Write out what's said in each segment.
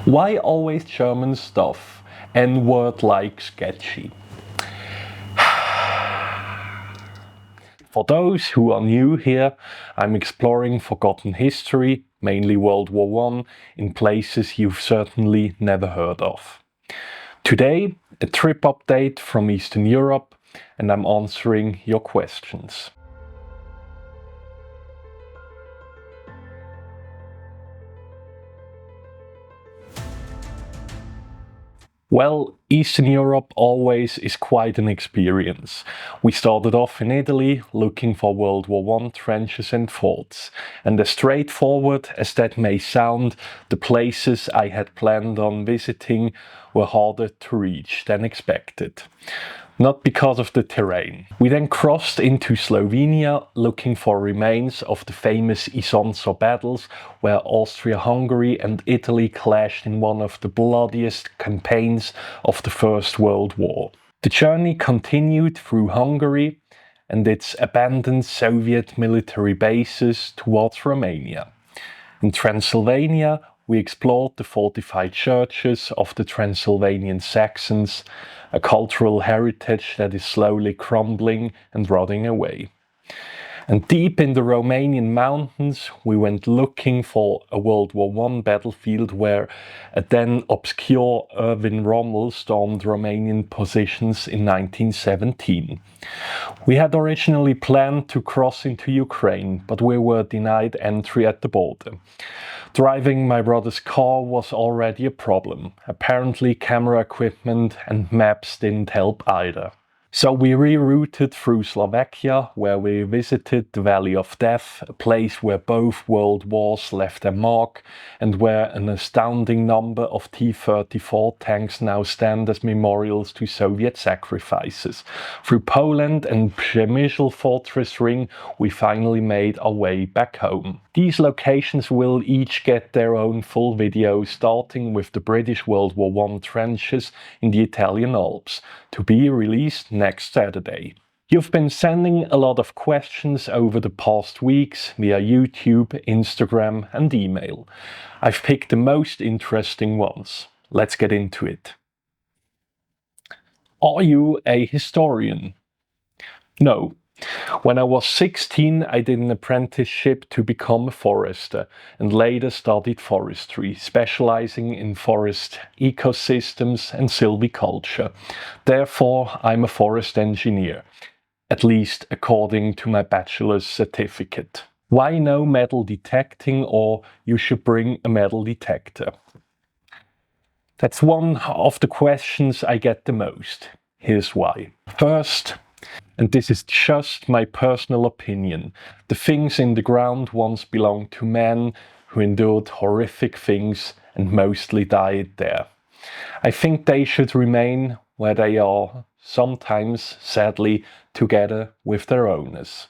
Why always German stuff? N-word like sketchy. For those who are new here, I'm exploring forgotten history, mainly World War I, in places you've certainly never heard of. Today, a trip update from Eastern Europe, and I'm answering your questions. Well, Eastern Europe always is quite an experience. We started off in Italy looking for World War I trenches and forts. And as straightforward as that may sound, the places I had planned on visiting were harder to reach than expected. Not because of the terrain. We then crossed into Slovenia looking for remains of the famous Isonzo battles where Austria-Hungary and Italy clashed in one of the bloodiest campaigns of the First World War. The journey continued through Hungary and its abandoned Soviet military bases towards Romania. In Transylvania, we explored the fortified churches of the Transylvanian Saxons, a cultural heritage that is slowly crumbling and rotting away. And deep in the Romanian mountains, we went looking for a World War I battlefield where a then obscure Erwin Rommel stormed Romanian positions in 1917. We had originally planned to cross into Ukraine, but we were denied entry at the border. Driving my brother's car was already a problem. Apparently camera equipment and maps didn't help either. So we rerouted through Slovakia, where we visited the Valley of Death, a place where both world wars left their mark and where an astounding number of T-34 tanks now stand as memorials to Soviet sacrifices. Through Poland and Przemysl Fortress Ring, we finally made our way back home. These locations will each get their own full video, starting with the British World War I trenches in the Italian Alps, to be released next Saturday. You've been sending a lot of questions over the past weeks via YouTube, Instagram and email. I've picked the most interesting ones. Let's get into it. Are you a historian? No. When I was 16, I did an apprenticeship to become a forester and later studied forestry, specializing in forest ecosystems and silviculture. Therefore, I'm a forest engineer, at least according to my bachelor's certificate. Why no metal detecting, or you should bring a metal detector? That's one of the questions I get the most. Here's why. First, and this is just my personal opinion, the things in the ground once belonged to men who endured horrific things and mostly died there. I think they should remain where they are, sometimes, sadly, together with their owners.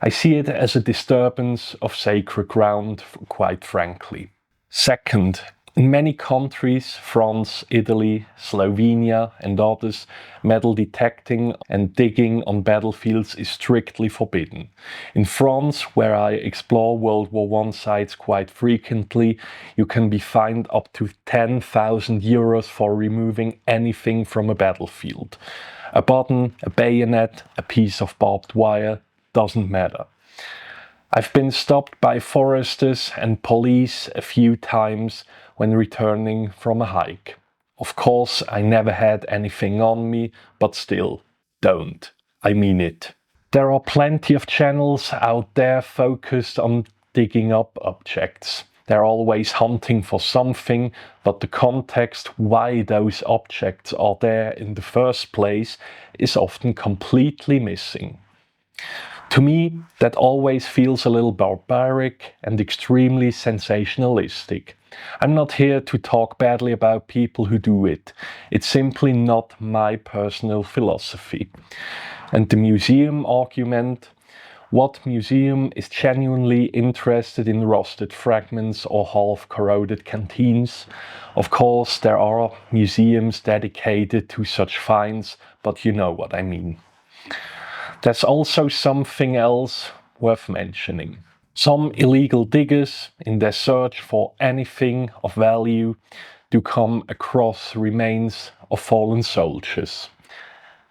I see it as a disturbance of sacred ground, quite frankly. Second, in many countries, France, Italy, Slovenia and others, metal detecting and digging on battlefields is strictly forbidden. In France, where I explore World War I sites quite frequently, you can be fined up to 10,000 euros for removing anything from a battlefield. A button, a bayonet, a piece of barbed wire, doesn't matter. I've been stopped by foresters and police a few times when returning from a hike. Of course, I never had anything on me, but still, don't. I mean it. There are plenty of channels out there focused on digging up objects. They're always hunting for something, but the context why those objects are there in the first place is often completely missing. To me, that always feels a little barbaric and extremely sensationalistic. I'm not here to talk badly about people who do it. It's simply not my personal philosophy. And the museum argument, what museum is genuinely interested in rusted fragments or half-corroded canteens? Of course, there are museums dedicated to such finds, but you know what I mean. There's also something else worth mentioning. Some illegal diggers, in their search for anything of value, do come across remains of fallen soldiers.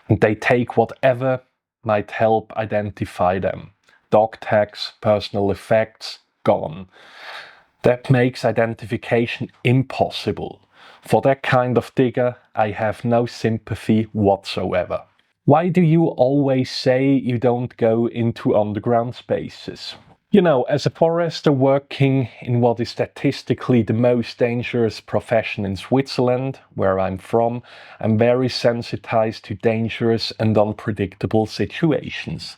And they take whatever might help identify them. Dog tags, personal effects, gone. That makes identification impossible. For that kind of digger, I have no sympathy whatsoever. Why do you always say you don't go into underground spaces? You know, as a forester working in what is statistically the most dangerous profession in Switzerland, where I'm from, I'm very sensitized to dangerous and unpredictable situations.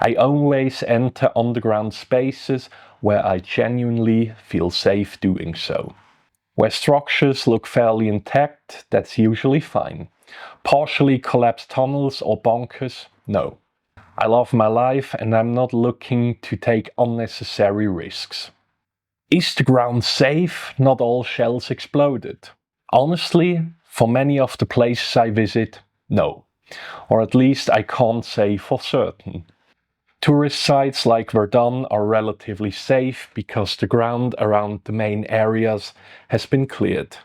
I always enter underground spaces where I genuinely feel safe doing so. Where structures look fairly intact, that's usually fine. Partially collapsed tunnels or bunkers, no. I love my life and I'm not looking to take unnecessary risks. Is the ground safe? Not all shells exploded. Honestly, for many of the places I visit, no. Or at least I can't say for certain. Tourist sites like Verdun are relatively safe because the ground around the main areas has been cleared.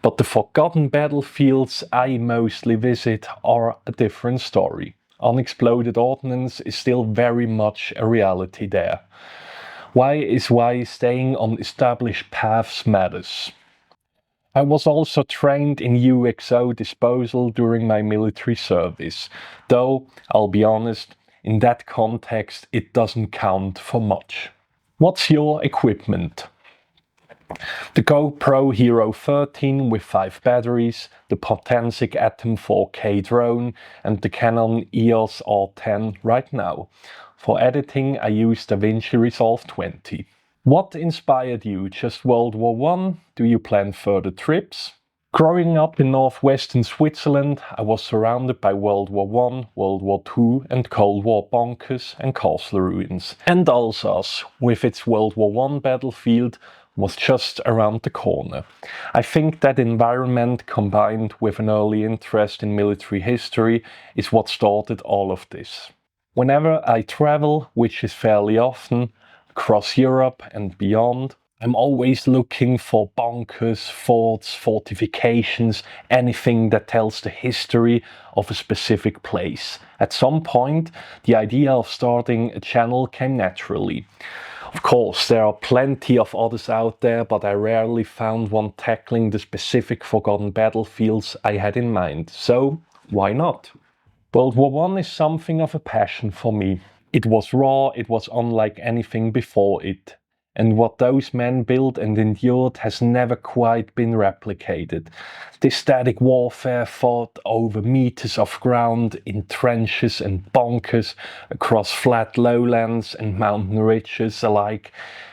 But the forgotten battlefields I mostly visit are a different story. Unexploded ordnance is still very much a reality there. Why staying on established paths matters. I was also trained in UXO disposal during my military service, though, I'll be honest, in that context it doesn't count for much. What's your equipment? The GoPro Hero 13 with 5 batteries, the Potensic Atom 4K drone and the Canon EOS R10 right now. For editing I use DaVinci Resolve 20. What inspired you? Just World War I? Do you plan further trips? Growing up in northwestern Switzerland, I was surrounded by World War I, World War II and Cold War bunkers and castle ruins. And Alsace, with its World War I battlefield, was just around the corner. I think that environment combined with an early interest in military history is what started all of this. Whenever I travel, which is fairly often, across Europe and beyond, I'm always looking for bunkers, forts, fortifications, anything that tells the history of a specific place. At some point, the idea of starting a channel came naturally. Of course, there are plenty of others out there, but I rarely found one tackling the specific forgotten battlefields I had in mind. So, why not? World War I is something of a passion for me. It was raw, it was unlike anything before it. And what those men built and endured has never quite been replicated. This static warfare fought over meters of ground, in trenches and bunkers, across flat lowlands and mountain ridges alike,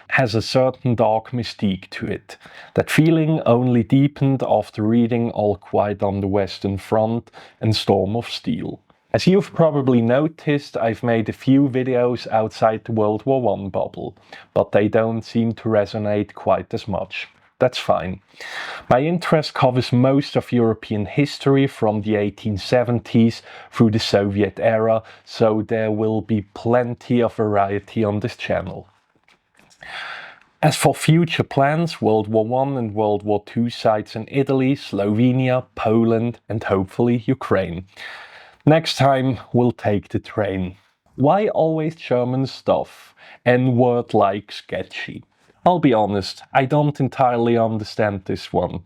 has a certain dark mystique to it. That feeling only deepened after reading All Quiet on the Western Front and Storm of Steel. As you've probably noticed, I've made a few videos outside the World War I bubble, but they don't seem to resonate quite as much. That's fine. My interest covers most of European history from the 1870s through the Soviet era, so there will be plenty of variety on this channel. As for future plans, World War I and World War II sites in Italy, Slovenia, Poland and hopefully Ukraine. Next time we'll take the train. Why always German stuff? N-word like sketchy. I'll be honest, I don't entirely understand this one.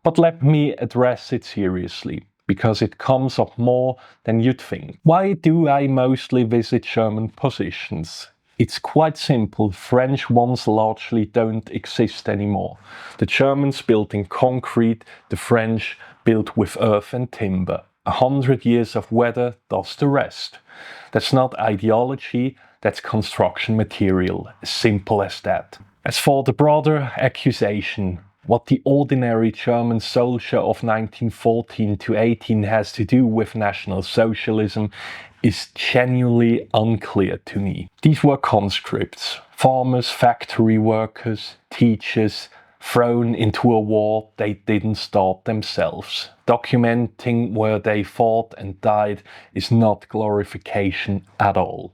But let me address it seriously, because it comes up more than you'd think. Why do I mostly visit German positions? It's quite simple. French ones largely don't exist anymore. The Germans built in concrete, the French built with earth and timber. 100 years of weather does the rest. That's not ideology, that's construction material, as simple as that. As for the broader accusation, what the ordinary German soldier of 1914 to 18 has to do with National Socialism is genuinely unclear to me. These were conscripts, farmers, factory workers, teachers, thrown into a war they didn't start themselves. Documenting where they fought and died is not glorification at all.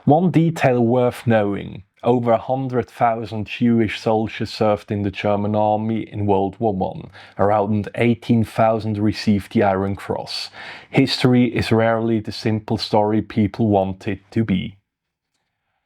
One detail worth knowing, Over 100,000 Jewish soldiers served in the German army in World War I. Around 18,000 received the Iron Cross. History is rarely the simple story people want it to be.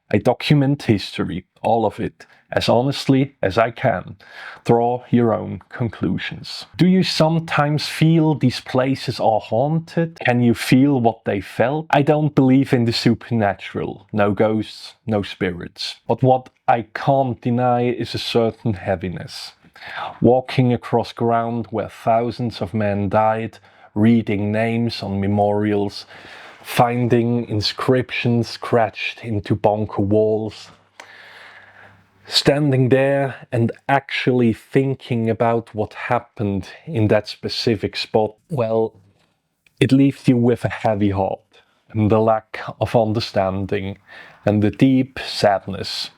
I document history, all of it, as honestly as I can. Draw your own conclusions. Do you sometimes feel these places are haunted? Can you feel what they felt? I don't believe in the supernatural. No ghosts, no spirits. But what I can't deny is a certain heaviness. Walking across ground where thousands of men died, reading names on memorials, finding inscriptions scratched into bunker walls, standing there and actually thinking about what happened in that specific spot, well, it leaves you with a heavy heart and the lack of understanding and the deep sadness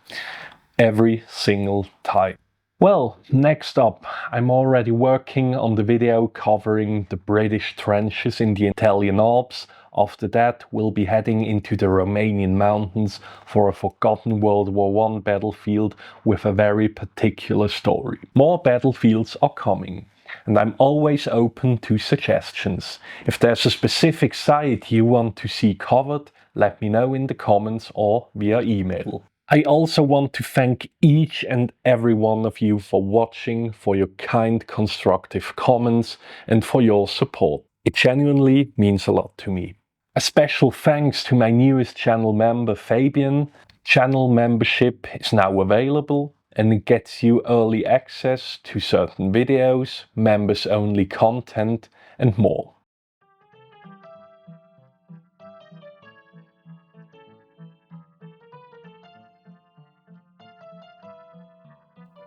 every single time. Well, next up, I'm already working on the video covering the British trenches in the Italian Alps. After that, we'll be heading into the Romanian mountains for a forgotten World War I battlefield with a very particular story. More battlefields are coming, and I'm always open to suggestions. If there's a specific site you want to see covered, let me know in the comments or via email. I also want to thank each and every one of you for watching, for your kind constructive comments and for your support. It genuinely means a lot to me. A special thanks to my newest channel member Fabian. Channel membership is now available and it gets you early access to certain videos, members only content and more.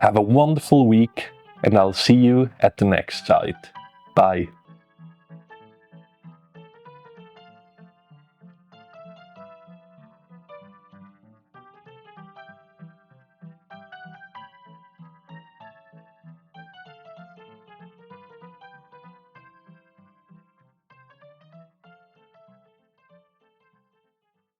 Have a wonderful week and I'll see you at the next site. Bye.